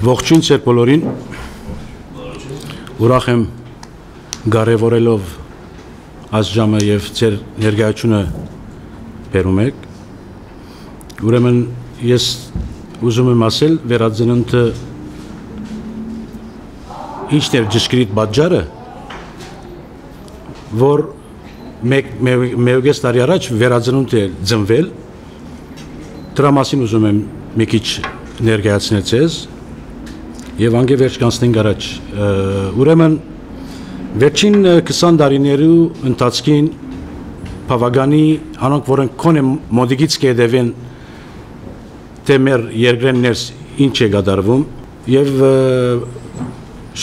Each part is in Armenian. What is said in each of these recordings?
Ողջույն ձեր բոլորին, ուրախ եմ կարևորելով այս ժամը եւ ձեր ներկայությունը բերում եք։ Ուրեմն ես ուզում եմ ասել վերածնունդը ինչն էր ճշգրիտ պատճառը, որ մեկ տարի առաջ վերածնունդ է ծնվել, դրա մասին ուզում եմ մի քիչ ներկայացնել ձեզ եւ անգևերջ կանցնենք առաջ։ Ուրեմն վերջին 20 տարիներու ընթացքին բավականի անոնք որոնք կոնե մոդիկից կհետևեն թե մեր երկրեն ներս ինչ է կատարվում եւ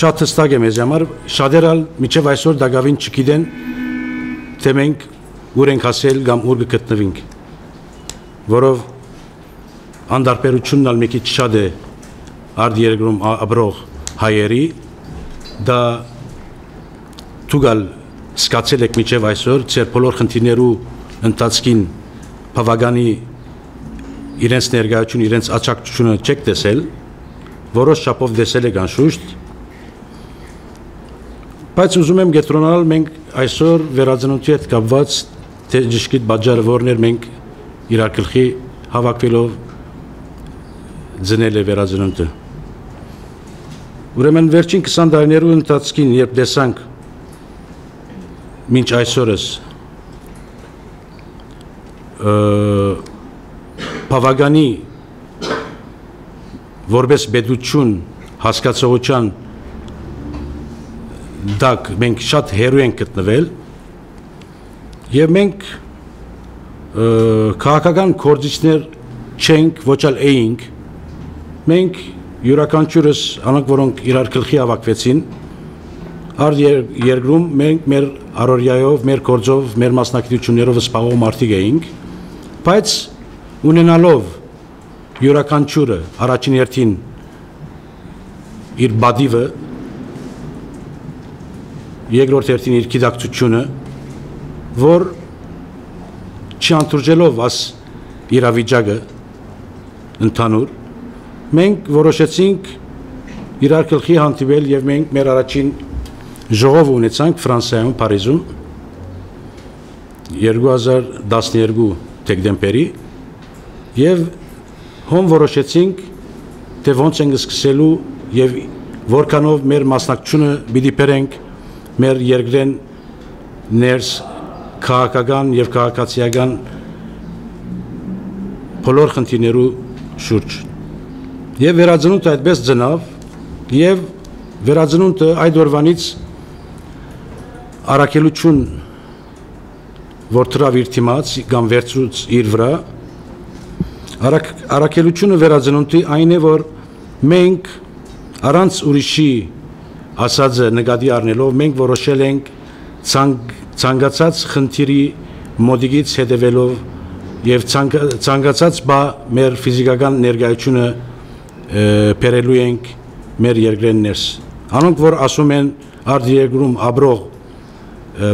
շատ հստակ է մեզ համար շատերը մինչեւ այսօր դակավին չգիտեն թե մենք ուր ենք հասել կամ ուր կգտնվենք, որով անդարբերությունն ալ մի քիչ շատ է արտերկրում ապրող հայերի, դա դուք սկացել եք մինչև այսօր ձեր բոլոր խնդիրներու ընթացքին բավականի իրենց ներկայությունը, իրենց աջակցությունը չեք տեսել, որոշ չափով տեսել եք անշուշտ, բայց ուզում եմ կենտրոնանալ մենք այսօր վերածնունդի հետ կապված թե ճշգրիտ պատճառը որն էր մենք իրար գլխի հավաքվելով ձնել է վերածնունդը։ Ուրեմն վերջին 20 տարիներու ընթացքին երբ տեսանք մինչ այսօրս բավականի որպես պետություն հասկացողության դակ մենք շատ հեռու ենք գտնվել եւ մենք քաղաքական գործիչներ չենք, ոչ էլ էինք, մենք յուրաքանչյուրս անոնք որոնք իրար գլխի հավաքվեցին երկրում մենք մեր առօրյայով, մեր գործով, մեր մասնակցություններով զբաղվող մարդիկ էինք, բայց ունենալով յուրաքանչյուրը առաջին հերթին իր բադիվը, երկրորդ հերթին իր գիտակցությունը, որ չանթուրժելով աս իրավիճակը ընդհանուր, մենք որոշեցինք իրար գլխի հանդիպել եւ մենք մեր առաջին ժողովը ունեցանք Ֆրանսիայում, Փարիզում 2012 դեկտեմբերի եւ հոմ որոշեցինք թե ոնց ենք սկսելու եւ որքանով մեր մասնակցությունը պիտի բերենք մեր երկրեն ներս քաղաքական եւ քաղաքացիական բոլոր խնդիրներու շուրջ եւ վերածնունդը այդպես ծնավ եւ վերածնունդը այդ օրվանից առաքելություն որ տրավ իր թիմած կամ վերցրուց իր վրա առաքելությունը վերածնունդի այն է որ մենք առանց ուրիշի ասածը նկատի առնելով մենք որոշել ենք ցանկացած խնդիրի մոդիկից հետևելով եւ ցանկացած բա մեր ֆիզիկական ներկայությունը բերելու ենք մեր երկրեն ներս անոնք որ ասում են արտերկրում ապրող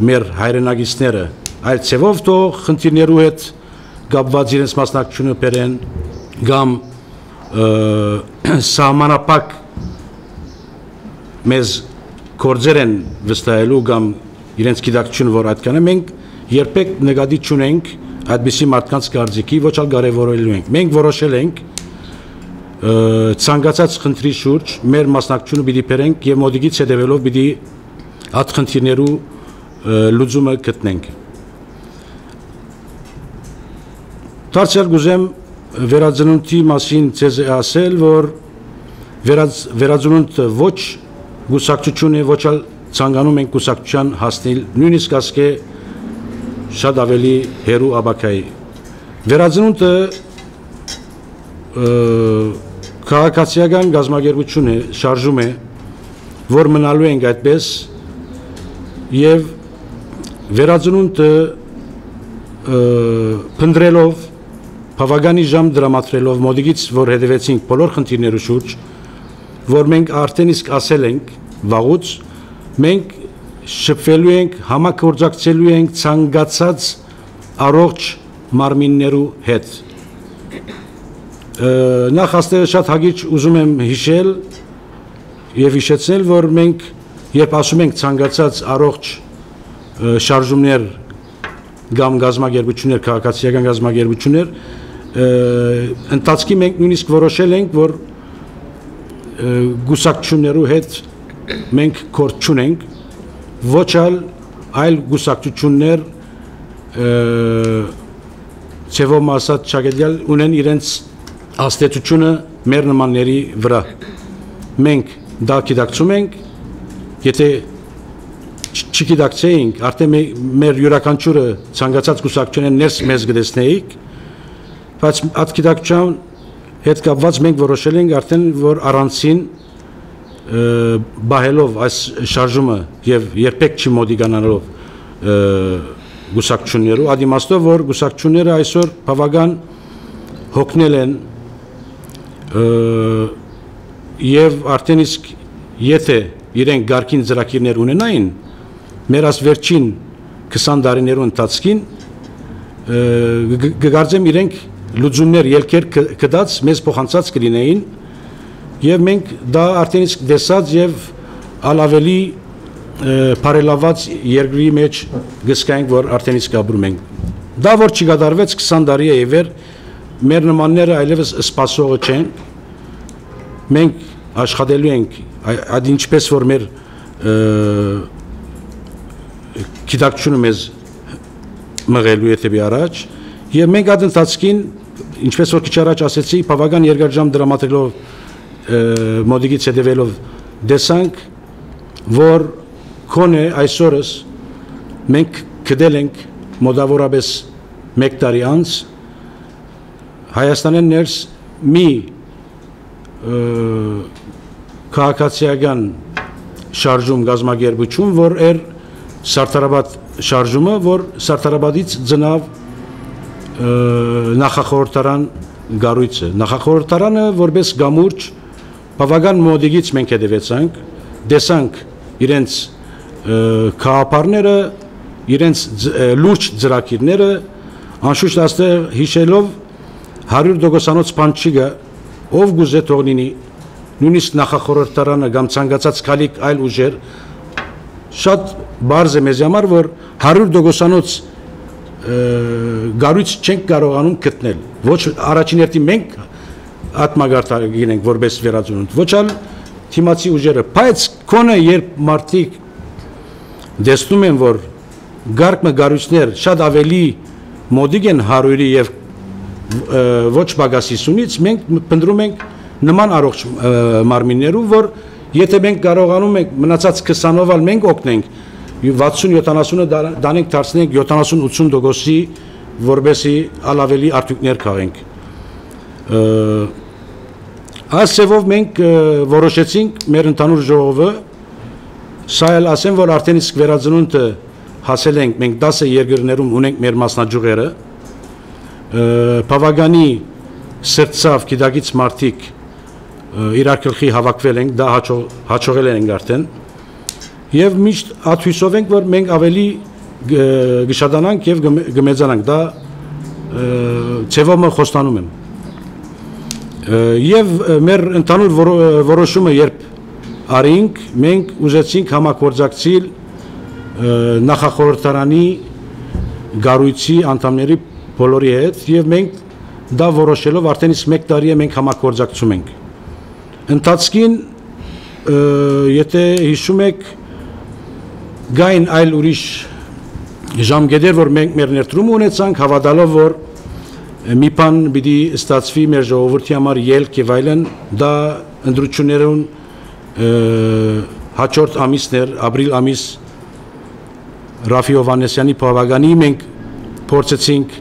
մեր հայրենակիցները այլ ցևով թող խնդիրներու հետ կապված իրենց մասնակցությունը բերեն կամ սահմանապակ մեզ գործեր են վստահելու կամ իրենց գիտակցությունը որ այդքան է մենք երբեք նկատի չունենք այդպիսի մարդկանց կարծիքի ոչ էլ կարևորելու ենք մենք որոշել ենք ցանկացած խնդրի շուրջ մեր մասնակցությունը պիտի բերենք եւ մոդիկից հետևելով պիտի այդ խնդիրներու լուծումը գտնենք դարձյալ գուզեմ վերածնունդի մասին ցեզ ասել որ վերածնունդը ոչ գուսակցություն է ոչ էլ ցանկանում ենք գուսակցության հասնել նույնիսկ ասկե շատ ավելի հերու աբակայի վերածնունդը քաղաքացիական գազագերբություն է շարժում է որ մնալու ենք այդպես եւ վերածնունդը փնտրելով բավականի ժամ դրամատրելով մոդիկից որ հետևեցինք բոլոր խնդիրներու շուրջ որ մենք արդեն իսկ ասել ենք վաղուց մենք շփվելու ենք համագործակցելու ենք ցանկացած առողջ մարմիններու հետ նախ աստեղ շատ հագիչ ուզում եմ հիշել եւ հիշեցնել, որ մենք երբ ասում ենք ցանկացած առողջ շարժումներ կամ գազագերբություններ, քաղաքացիական գազագերբություններ, ընթացքի մենք նույնիսկ որոշել ենք, որ գուսակցություններու հետ մենք կորդ չունենք, ոչ այլ գուսակցություններ ցեվոմ ասած չագետյալ ունեն իրենց աստեցությունը մեր նմանների վրա։ Մենք դա գիտակցում ենք, եթե չգիտակցեինք, արդեն մեր յուրաքանչյուրը ցանկացած գուսակցություններ ներս մեզ գտեսնեիք, բայց այդ գիտակցության հետ կապված մենք որոշել ենք արդեն, որ առանցին բահելով այս շարժումը եւ երբեք չի մոդիգանալով գուսակցություններու, ադիմաստով, որ գուսակցությունները այսօր բավական հոգնել են եւ արդեն իսկ եթե իրենք գարկին ծրագիրներ ունենային, մեր այս վերջին 20 տարիներու ընթացքին գկարծեմ իրենք լուծումներ ելքեր կդած մեզ փոխանցած կլինեին եւ մենք դա արդեն իսկ դեսած եւ ավելի բարելաված երկրի մեջ գսկայինք, որ արդեն իսկ ապրում ենք։ Դա որ չկատարվեց 20 տարի է իվեր, մեր նմանները այլևս սպասողը չեն։ Մենք աշխատելու ենք այդ ինչպես որ մեր գիտակցությունը մեզ մղելու եթե առաջ եւ մենք այդ ընթացքին ինչպես որ քիչ առաջ ասեցի, բավական երկար դրամատիկելով մոդիգից հետևելով դեսանք, որ քոնե այսօրս մենք գտել ենք մոտավորապես 1 տարի անց Հայաստանեն ներս մի քաղաքացիական շարժում գազագերբություն, որ Սարդարաբադ շարժումը, որ Սարդարաբադից ծնավ նախախորհրդարան գառույցը։ Նախախորհրդարանը որպես գամուրջ բավական մոդիգից մենք հետևեցանք, դեսանք իրենց քաղաքապարները, իրենց լուրջ ծրագիրները, անշուշտ աստեղ հիշելով 100% բան չի գա, ով գուզե թող լինի, նույնիսկ նախախորհրդարանը կամ ցանկացած քալիք այլ ուժեր, շատ բարձ է մեզ համար, որ 100% գառույց չենք կարողանում գտնել, ոչ առաջին հերթին մենք ատմագարտագին ենք որպես վերածնունդ, ոչ այլ թիմացի ուժերը, բայց քոնը երբ մարդիկ դեսնում են, որ գարկը շատ ավելի մոդիկ են 100-ի եւ ոչ բագասիսունից, մենք փնտրում ենք նման առողջ մարմիններով, որ եթե մենք կարողանում ենք մնացած 20-ով մենք օգնենք 60-70-ը դանենք դարձնենք 70-80%-ի, որբեսի ավելի արդյունքներ քաղենք։ Այսևով մենք որոշեցինք մեր ընդհանուր ժողովը, սա էլ ասեմ, որ արդեն իսկ վերածնունդը հասել ենք, մենք 10 երկրներում ունենք մեր մասնաճյուղերը, բավականի սրտցավ գիտակից մարդիկ իրար գլխի հավաքվել ենք, դա հաջողել ենք արդեն, եւ միշտ աթույսով ենք, որ մենք ավելի գշադանանք եւ գմեծանանք, դա ցեվոմը խոստանում եմ։ Եվ մեր ընդհանուր որոշումը երբ արինք, մենք ուզեցինք համագործակցել նախախորհրդարանի գառույցի անդամների բոլորի հետ եւ մենք դա որոշելով արդեն իսկ 1 տարի է մենք համագործակցում ենք։ Ընթացքին եթե հիշում եք գային այլ ուրիշ ժամկետեր, որ մենք մեր ներդրում ունեցանք, հավատալով, որ մի բան պիտի ստացվի մեր ժողովրդի համար ելք եւ այլն, դա ընտրություններուն հաջորդ ամիսներ, ապրիլ ամիս Ռաֆի Հովհաննեսյանի բավականի մենք փորձեցինք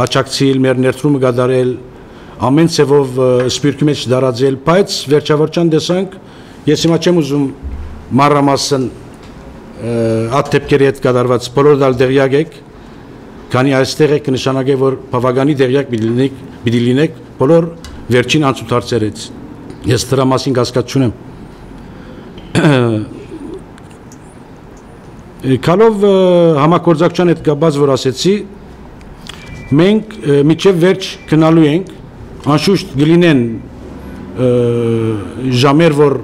աճակցել մեր ներդրումը կատարել, ամեն ցևով սպիրկի մեջ դարածել, բայց վերջավորչան տեսանք, ես հիմա չեմ ուզում մանրամասն այդ դեպքերի հետ կատարված բոլոր դալ դեղյակ եք, քանի այստեղ եք նշանակե, որ բավականի դեղյակ պիտի լինեք բոլոր վերջին անցուդարձերից։ Ես դրա մասին կասկած չունեմ։ Քալով համագործակցության հետ կապված, որ ասեցի, մենք միջև վերջ գնալու ենք, անշուշտ գլինեն ժամեր որ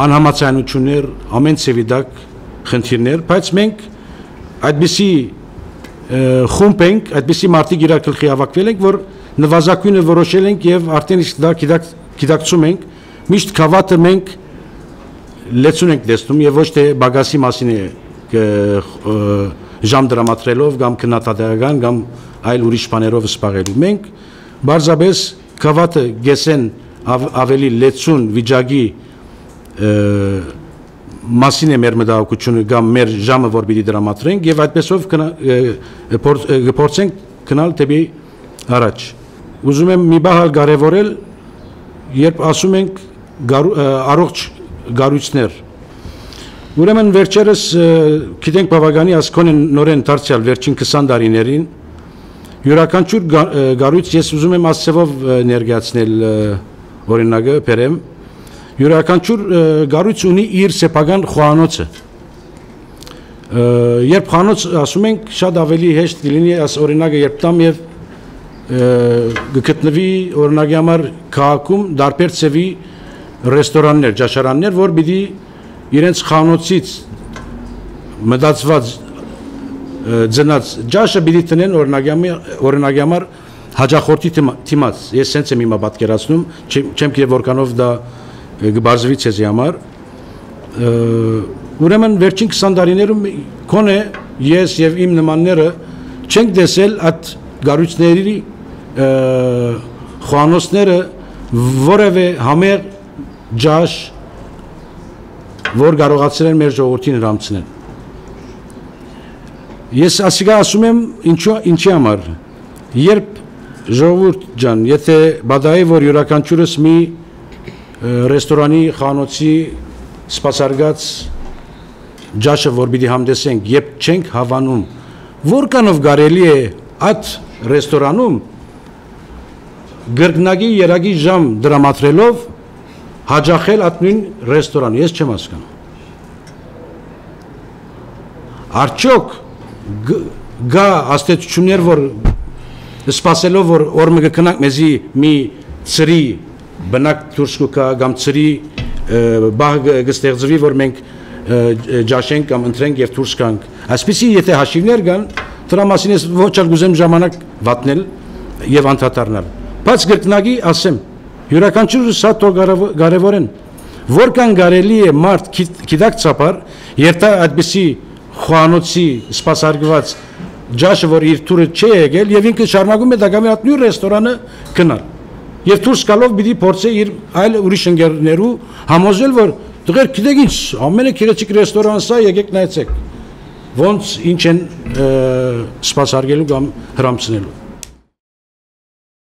անհամաձայնություններ, ամեն ցևի դակ խնդիրներ, բայց մենք այդպիսի խումբ ենք, այդպիսի մարդիկ իրար գլխի հավաքվել ենք, որ նվազագույնը որոշել ենք եւ արդեն իսկ դա գիտակցում ենք, միշտ քավաթը մենք լեցուն ենք տեսնում եւ ոչ թե բագասի մասին է ժամ դրամատրելով կամ քննադատական կամ այլ ուրիշ բաներով սպառելու։ Մենք բարձրապես քավաթը գեսեն ավելի լեցուն վիճակի մասին է մեր մտահոգությունը կամ մեր ժամը որ պիտի դրամատրենք եւ այդպեսով գործենք գնալ դեպի առաջ։ Ուզում եմ մի բան կարևորել, երբ ասում ենք առողջ գառույցներ։ Ուրեմն վերջերս գիտենք բավականի ասկոն են նորեն դարձյալ վերջին 20 տարիներին յուրաքանչյուր գառույց ես ուզում եմ ասցեվով ներկայացնել օրինակը բերեմ յուրաքանչյուր գառույց ունի իր սեփական խոհանոցը երբ խոհանոց ասում ենք շատ ավելի հեշտ կլինի աս օրինակը երբ տամ եւ գտնվի օրինակի համար քաղաքում դարբեր ծևի ռեստորաններ, ճաշարաններ, որ պիտի իրենց խոհանոցից մտածված ձնած ջաշը պիտի տնեն օրինակի համար հաջախորդի թիմած։ Ես սենց եմ հիմա պատկերացնում, չեմ գիտեմ որքանով դա գբարձվի ցեզի համար։ Ուրեմն վերջին 20 տարիներում կոնե ես եւ իմ նմանները չենք տեսել այդ գառույցների խոհանոցները որևէ համեղ ջաշ որ կարողացել են մեր ժողովրդին հրամցնել։ Ես ասիկա ասում եմ ինչի համար, երբ ժողովուրդ ջան, եթե բադայի որ յուրաքանչյուրս մի ռեստորանի խանոցի սպասարկած ջաշը որ պիտի համտեսենք, երբ չենք հավանում, որքանով կարելի է այդ ռեստորանում գրկնագի երագի ժամ դրամատրելով հաջախել այդ նույն ռեստորան, ես չեմ հասկանում։ Արդյոք գա աստեցություններ, որ սպասելով, որ օրը կգնանք մեզի մի ծրի բնակ դուրս կգա կամ ծրի բաղ կստեղծվի, որ մենք ջաշենք կամ ընտրենք եւ դուրս գանք։ Այսպեսի եթե հաշիվներ կան, դրա մասին ես ոչ էլ գուզեմ ժամանակ վատնել եւ անդադարնալ։ Բայց գրկնագի ասեմ, յուրաքանչյուրս սա կարևոր են, որքան կարելի է մարդ գիտակ ծապար, երթա այդպիսի խոհանոցի սպասարկված ջաշը, որ իր թուրը չի եկել եւ ինքը շարունակում է դակամի այդ նույն ռեստորանը գնալ։ Եվ դուրս գալով պիտի փորձե իր այլ ուրիշ ընկերներու համոզել, որ դուք գիտեք ինչ, ամենագեղեցիկ ռեստորանն սա, եկեք նայեցեք։ Ոնց ինչ են սպասարկելու կամ հրամցնելու։